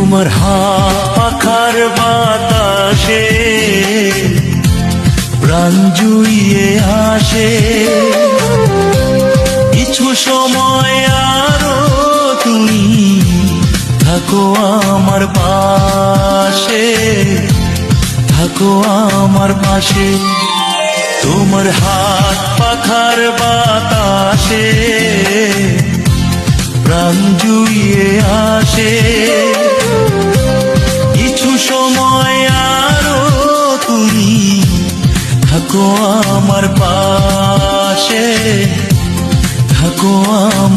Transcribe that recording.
তোমার হাত পাখার বাতাসে প্রাণ জুড়িয়ে আসে। কিছু সময় আরো তুমি থাকো আমার পাশে, থাকো আমার পাশে। তোমার হাত পাখার বাতাসে প্রাণ জুড়িয়ে আসে। কিছু সময় আরো তুমি থাকো আমার পাশে, থাকো আমার